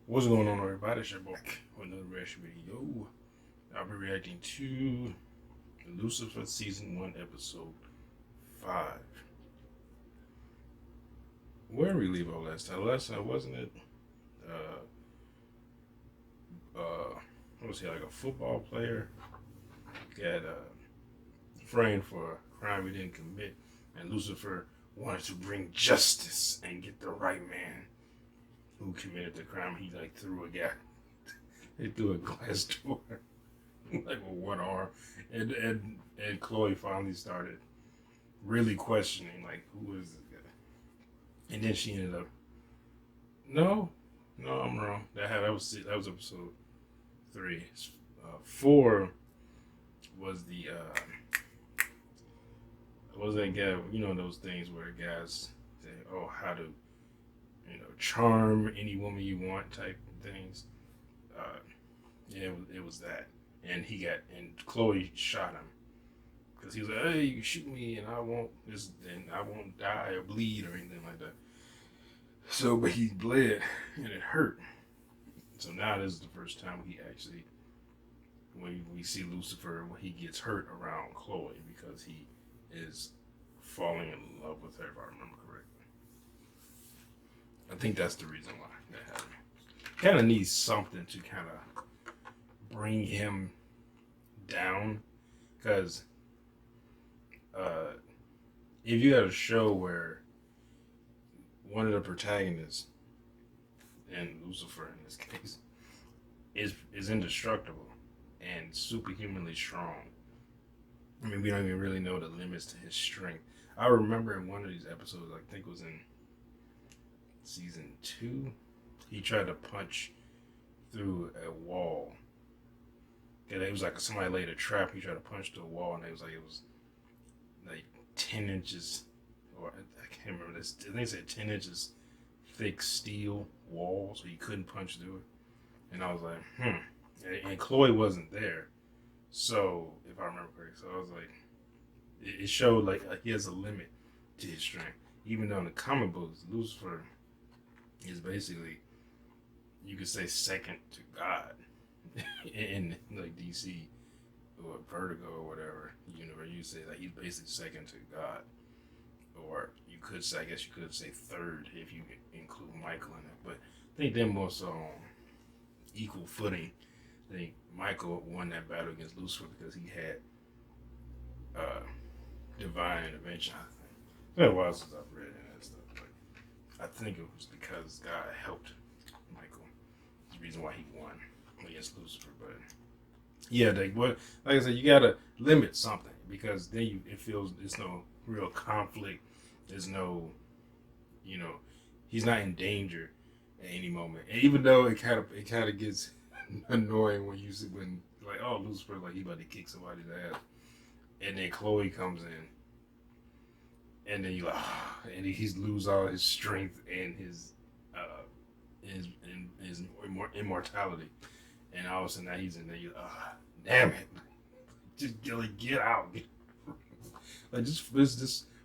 What's going on, everybody? It's your boy with another reaction video. I'll be reacting to Lucifer Season 1, Episode 5. Where did we leave all last time? Last time, wasn't it? What was he, like a football player? Got framed for a crime he didn't commit, and Lucifer wanted to bring justice and get the right man who committed the crime. He like threw a guy. He threw a glass door, like with one arm, and Chloe finally started really questioning, like, who is this guy? And then she ended up, no, I'm wrong. That was episode 3. 4 was the was that guy? You know those things where guys say, oh, how to charm any woman you want type things. Yeah, it was that, and Chloe shot him because he was like, "Hey, you can shoot me, and I won't die or bleed or anything like that." So, but he bled, and it hurt. So now this is the first time when we see Lucifer, when he gets hurt around Chloe because he is falling in love with her, if I remember correctly. I think that's the reason why that happened. Kind of needs something to kind of bring him down, because if you had a show where one of the protagonists, and Lucifer in this case, is indestructible and superhumanly strong, I mean, we don't even really know the limits to his strength. I remember in one of these episodes, I think it was in season 2, he tried to punch through a wall. And it was like somebody laid a trap. He tried to punch through a wall, and it was like 10 inches, or I can't remember this. I think it said 10 inches thick steel wall, so he couldn't punch through it. And I was like, And Chloe wasn't there, so if I remember correctly, so I was like, it showed like he has a limit to his strength. Even though in the comic books, Lucifer is basically, you could say, second to God in like DC or Vertigo or whatever universe. You say that he's basically second to God, or you could say, I guess you could say third if you include Michael in it. But I think they're more so on equal footing. I think Michael won that battle against Lucifer because he had divine intervention. I think it's been a while since I've read any of that stuff, but I think it was because God helped Michael. That's the reason why he won against Lucifer. But yeah, like I said, you gotta limit something, because then it feels there's no real conflict. There's no, he's not in danger at any moment. And even though it kind of gets annoying when like, oh, Lucifer, like, he about to kick somebody's ass, and then Chloe comes in, and then you like, and he's lose all his strength and his immortality, and all of a sudden now he's in there. You damn it, just get out, like just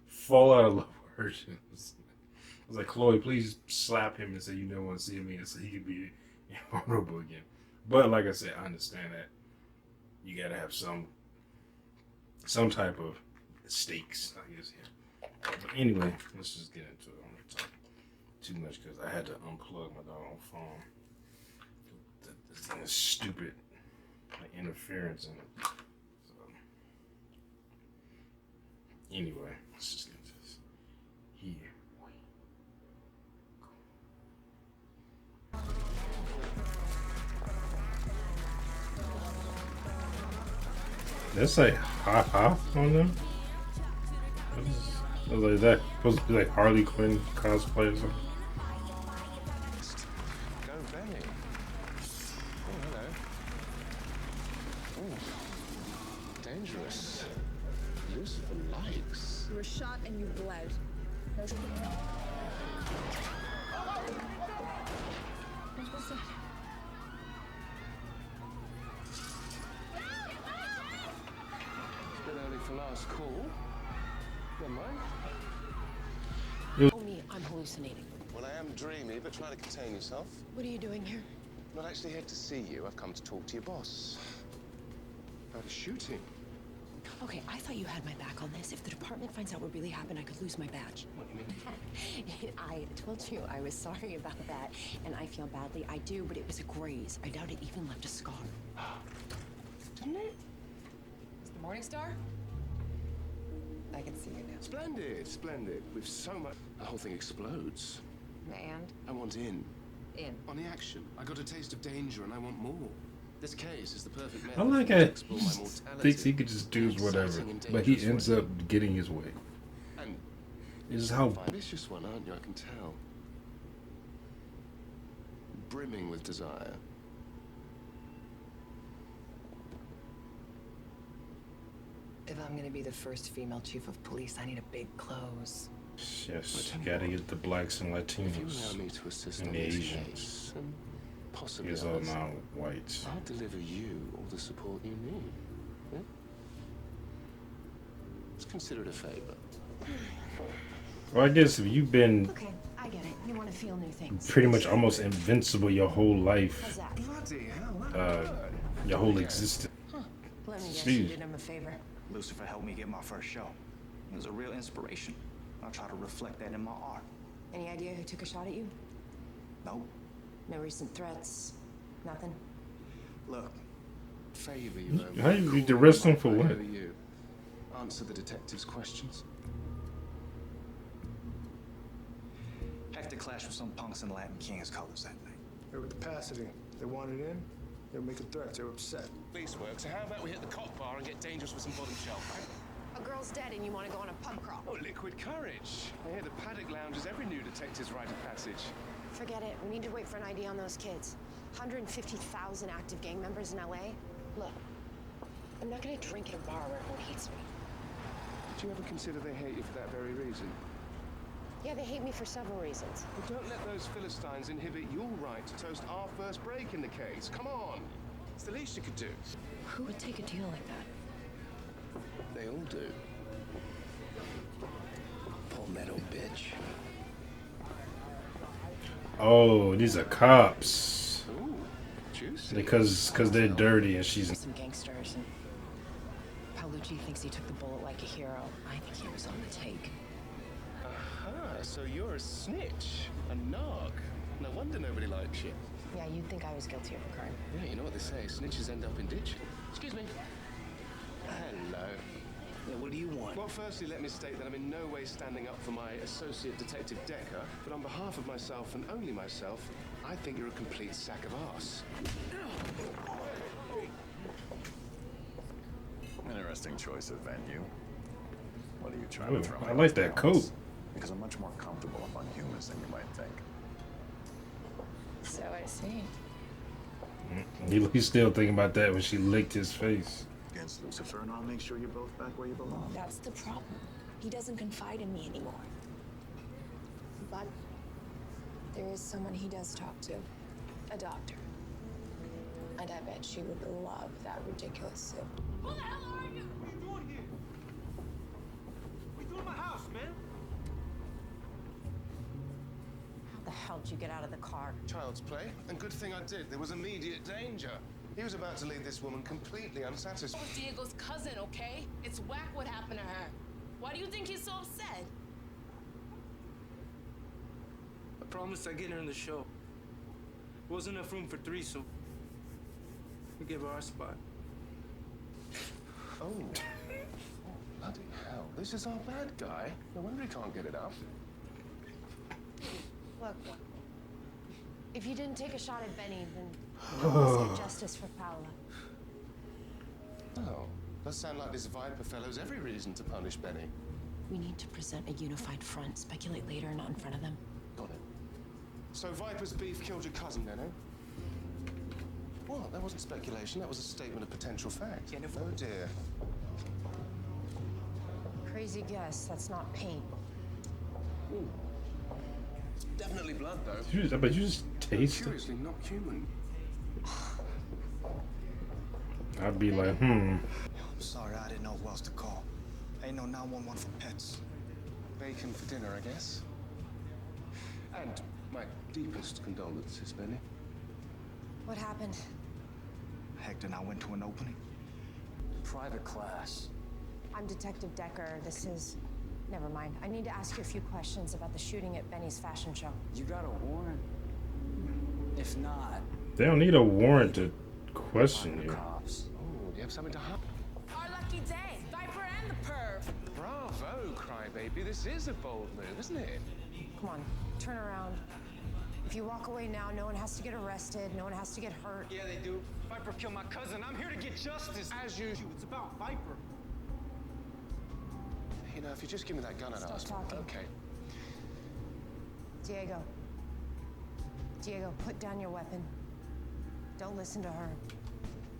fall out of love with her. I was like, Chloe, please slap him and say you don't want to see me, and so he could be vulnerable again. But like I said, I understand that you gotta have some type of stakes, I guess. Yeah. But anyway, let's just get into it. I don't want to talk too much because I had to unplug my doggone phone. This thing is stupid, like, interference in it. So anyway, let's just get into this. Here we go. That's like ha on them. I was like, that supposed to be like Harley Quinn cosplay or something. Go Benny. Oh, hello. Oh, dangerous. Lucifer likes. You were shot and you bled. What was that? It's a bit early for last call. Never mind. Oh, me, I'm hallucinating. Well, I am dreamy, but try to contain yourself. What are you doing here? I'm not actually here to see you. I've come to talk to your boss. About a shooting. Okay, I thought you had my back on this. If the department finds out what really happened, I could lose my badge. What do you mean? I told you I was sorry about that, and I feel badly. I do, but it was a graze. I doubt it even left a scar. Didn't it? Is the Morning Star? I can see you now. Splendid, splendid. With so much... The whole thing explodes. And? I want in. In. On the action. I got a taste of danger and I want more. This case is the perfect method I like for me to how explore he my just mortality. thinks he could just do whatever, Exciting and but he dangerous ends one. up getting his way. And This is how a vicious one, aren't you? I can tell. Brimming with desire. If I'm gonna be the first female chief of police, I need a big clothes. yes, you gotta get the blacks and If you allow Latinos. me to assist And on the this Asians. case, and possibly He's all others, now whites. I'll deliver you all the support you need. Yeah? Let's consider it a favor. Well, I guess if you've been Okay, I get it. You want to feel new things. pretty much almost invincible your whole How's life, that? Bloody hell, your whole existence. Let me guess, Steve. you did him a favor. Lucifer helped me get my first show. It was a real inspiration. I'll try to reflect that in my art. Any idea who took a shot at you? No, No recent threats? Nothing? look, favor you owe me. How you Call arrest me him for I what? owe you. Answer the detective's questions. Hector clashed with some punks in Latin King's colors that night. They were capacity. They wanted in. They were making threats. They were upset. Police work, so how about we hit the cop bar and get dangerous with some bottom shelf, right? A girl's dead and you want to go on a pub crawl. Oh, liquid courage. I hear the paddock lounges every new detective's rite of passage. Forget it. We need to wait for an ID on those kids. 150,000 active gang members in LA. Look, I'm not gonna drink at a bar where everyone hates me. Did you ever consider they hate you for that very reason? Yeah, they hate me for several reasons. Well, don't let those Philistines inhibit your right to toast our first break in the case. Come on. It's the least you could do. Who would take a deal like that? They all do. Palmetto bitch. Oh, these are cops Ooh, juicy. because they're dirty and she's. Some gangsters, and Paolucci thinks he took the bullet like a hero. I think he was on the take. Aha, so you're a snitch, a narc. No wonder nobody likes you. Yeah, you'd think I was guilty of a crime. Yeah, you know what they say, snitches end up in ditch. Excuse me. Hello. Yeah, what do you want? Well, firstly, let me state that I'm in no way standing up for my associate detective Decker, but on behalf of myself and only myself, I think you're a complete sack of arse. Interesting choice of venue. What are you trying Ooh, to throw me I off like that balance? coat. Because I'm much more comfortable among humans than you might think. So I see. He's still thinking about that when she licked his face. Against Lucifer, and I'll make sure you're both back where you belong. That's the problem. He doesn't confide in me anymore. But there is someone he does talk to. A doctor. And I bet she would love that ridiculous suit. Who the hell are you? What are you doing here? We threw my house, man. How the hell did you get out of the car? Child's play, and good thing I did. There was immediate danger. He was about to leave this woman completely unsatisfied. was Diego's cousin, okay? It's whack what happened to her. Why do you think he's so upset? I promised I'd get her in the show. Wasn't enough room for three, so we gave her our spot. Oh. Bloody hell. This is our bad guy. No wonder he can't get it up. Look, if you didn't take a shot at Benny, then almost get justice for Paola. Oh. Does sound like this Viper fellow's every reason to punish Benny. We need to present a unified front. Speculate later, not in front of them. Got it. So Viper's beef killed your cousin, then, eh? Well, that wasn't speculation. That was a statement of potential fact. Jennifer. Oh, dear. Crazy guess. That's not paint. It's definitely blood, though. But you just taste it. Curiously not human. I'd be like, I'm sorry, I didn't know who else to call. Ain't no 911 for pets. Bacon for dinner, I guess. And My deepest condolences, Benny. What happened? Hector and I went to an opening. Private class. I'm Detective Decker. This is... Never mind. I need to ask you a few questions about the shooting at Benny's fashion show. You got a warrant? If not... They don't need a warrant to question you. Cops. Oh, do you have something to hide? Our lucky day. Viper and the perv. Bravo, crybaby. This is a bold move, isn't it? Come on, turn around. If you walk away now, no one has to get arrested, no one has to get hurt. Yeah, they do. Viper killed my cousin. I'm here to get justice. As usual. It's about Viper. You know, if you just give me that gun, I'd Stop ask. talking. Okay. Diego, put down your weapon. Don't listen to her.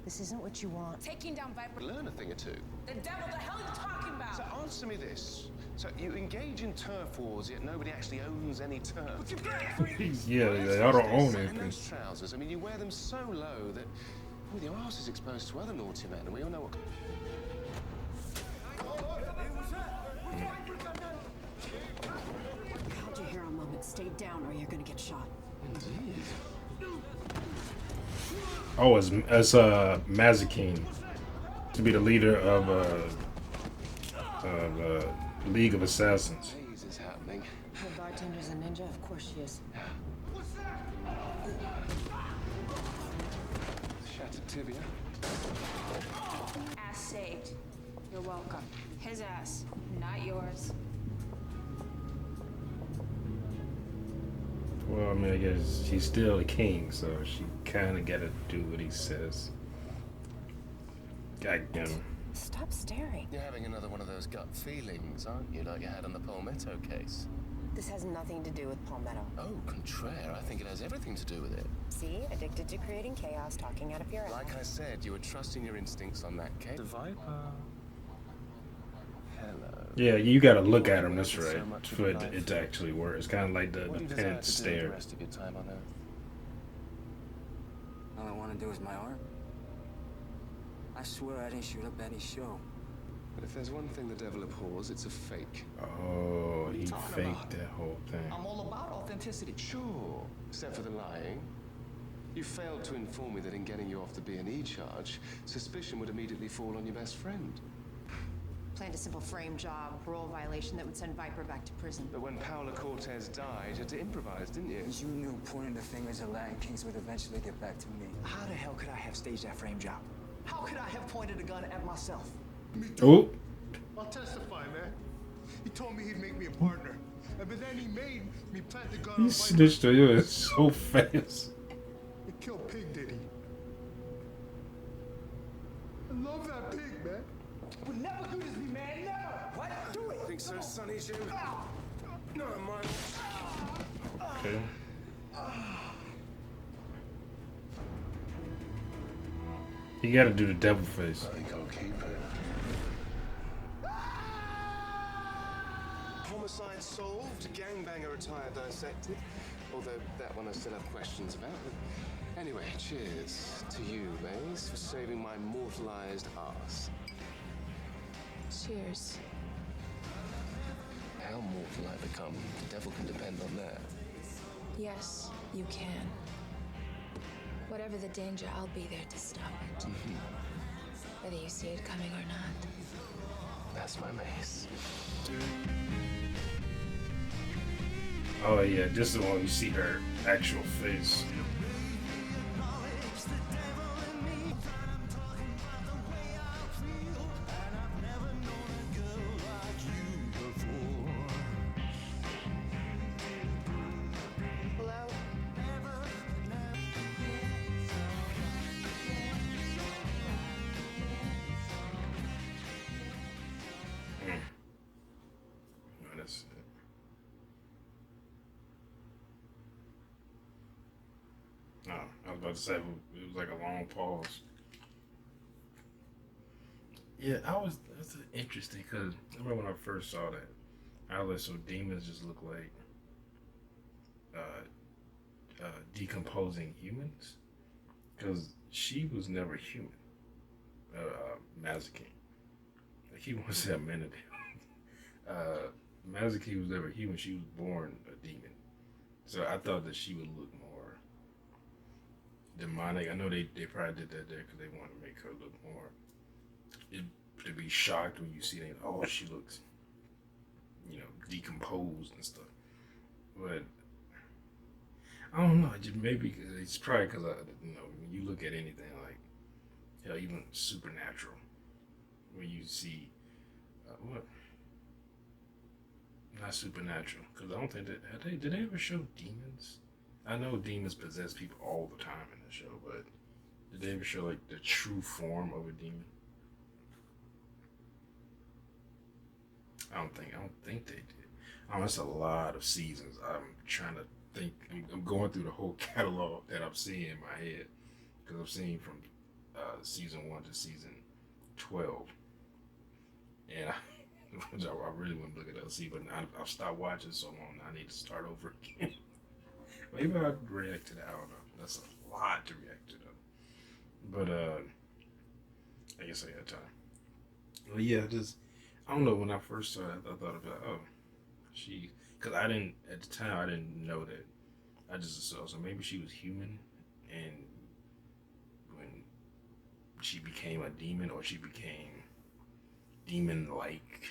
This isn't what you want. Taking down Viper. Learn a thing or two. The devil, the hell are you talking about? So answer me this. So you engage in turf wars, yet nobody actually owns any turf. Yeah, they don't own And anything. those trousers, I mean, you wear them so low that well, your ass is exposed to other naughty men, and we all know what... Hold your hair a moment. Stay down or you're gonna get shot. Indeed. Oh, it's Mazikeen to be the leader of League of Assassins. Haze is happening. The bartender's a ninja? Of course she is. Shattered tibia. Ass saved. You're welcome. His ass, not yours. Well, I mean, I guess she's still the king, so she kind of got to do what he says. Goddamn. Stop staring. You're having another one of those gut feelings, aren't you, like you had on the Palmetto case? This has nothing to do with Palmetto. Oh, contraire. I think it has everything to do with it. See? Addicted to creating chaos, talking out of your ass. Like I said, you were trusting your instincts on that case. The Viper. Hello. Yeah, you got to look at him this right for it to actually work. It's kind of like the What do you pin desire to do stare. the rest of your time on Earth? All I want to do is my art. I swear I didn't shoot up any show. But if there's one thing the devil abhors, it's a fake. Oh, he talking faked about? that whole thing. I'm all about authenticity. Sure, except for the lying. You failed to inform me that in getting you off the B&E charge, suspicion would immediately fall on your best friend. Planned a simple frame job, parole violation that would send Viper back to prison. But when Paula Cortez died, you had to improvise, didn't you? You knew pointing the fingers at Latin Kings would eventually get back to me. How the hell could I have staged that frame job? How could I have pointed a gun at myself? Oh, I'll testify, man. He told me he'd make me a partner. But then he made me plant the gun he on Viper. snitched on you so fast. He killed Pig, did he? I love that pig, man. Would never do this to me, man. Never. What? Do it. Think so, Sonny Jim? No, mine. Okay. You got to do the devil face. I think I'll keep it. Homicide solved, gangbanger attire dissected. Although that one I still have questions about. But anyway, cheers to you, Maze, for saving my mortalized ass. Cheers. How mortal I become, the devil can depend on that. Yes, you can. Whatever the danger, I'll be there to stop it. Whether you see it coming or not. That's my Maze. Oh yeah, this is the one you see her actual face. That's it. No, I was about to say it was like a long pause. Yeah, that's interesting because I remember when I first saw that, I was like, so demons just look like decomposing humans? Because she was never human. Mazikeen. Like he wants to have a minute. Mazikeen was never human. She was born a demon. So I thought that she would look more demonic. I know they probably did that there because they wanted to make her look more. To be shocked when you see that, oh, she looks, decomposed and stuff. But I don't know. Maybe it's probably because when you look at anything like, hell, even Supernatural, where you see what? Not Supernatural, because I don't think that did they ever show demons? I know demons possess people all the time in the show, but did they ever show like the true form of a demon? I don't think they did. That's a lot of seasons. I'm trying to think. I'm going through the whole catalog that I'm seeing in my head because I've seen from season 1 to season 12, and I really want to look at LC, but I've stopped watching so long. I need to start over again. Maybe I'll react to that. I don't know. That's a lot to react to, though. But I guess I got time. Well, yeah, I don't know. When I first saw it, I thought about, because at the time, I didn't know that. I just assumed, so maybe she was human, and when she became a demon, or she became demon-like,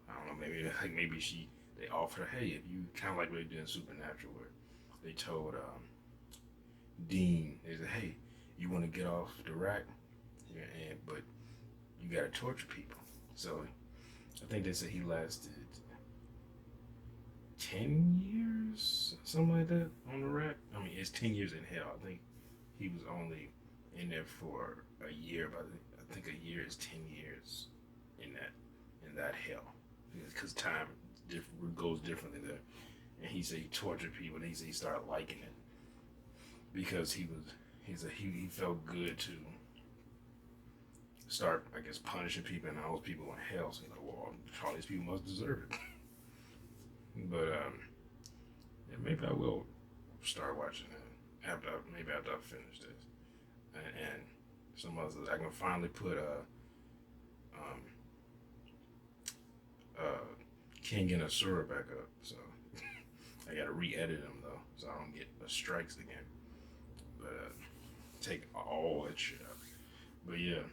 I don't know, maybe they offered her, hey, if you, kind of like what they did in Supernatural, where they told Dean, they said, hey, you want to get off the rack, but you got to torture people. So I think they said he lasted 10 years, something like that, on the rack. I mean, it's 10 years in hell. I think he was only in there for a year, but I think a year is 10 years in that hell, because time goes differently there. And he said he tortured people, and he said he started liking it because he felt good to start, I guess, punishing people, and all those people in hell. So he's like, well, all these people must deserve it. But yeah, maybe I will start watching it after I finish this, and some others. I can finally put King and Asura back up. So I gotta re-edit them though, so I don't get the strikes again. But take all that shit out. But yeah,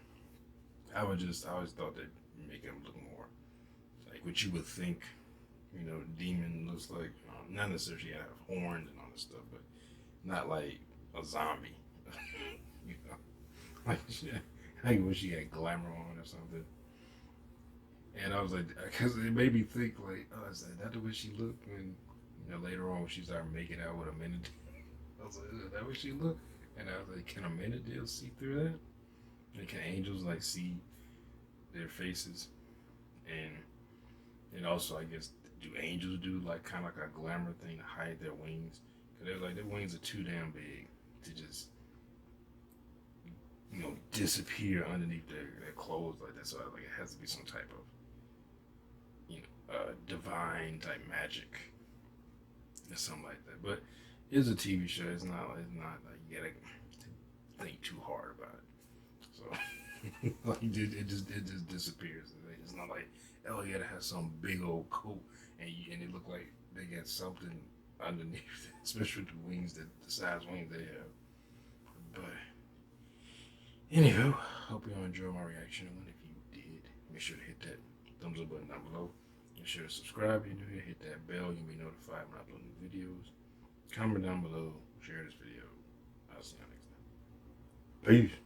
I always thought that make him look more like what you would think. Demon looks like, not necessarily have horns and all this stuff, but not like a zombie. Like when she had glamour on or something. And I was like, because it made me think like, oh, is that the way she looked when, later on when she started making out with a minute? I was like, is that way she looked? And I was like, can a minute deal see through that? And can angels like see their faces? And also, I guess, do angels do like kind of like a glamour thing to hide their wings? Because they're like, their wings are too damn big to just, disappear underneath their clothes like that. So like it has to be some type of, divine type magic or something like that. But it's a TV show. It's not like you gotta think too hard about it. So like it just disappears. It's not like Elliot has some big old coat and it look like they got something underneath, especially the wings, the size wings they have. But anywho, hope you all enjoyed my reaction. And if you did, make sure to hit that thumbs up button down below. Make sure to subscribe if you're new here. Hit that bell. You'll be notified when I upload new videos. Comment down below. Share this video. I'll see you next time. Peace.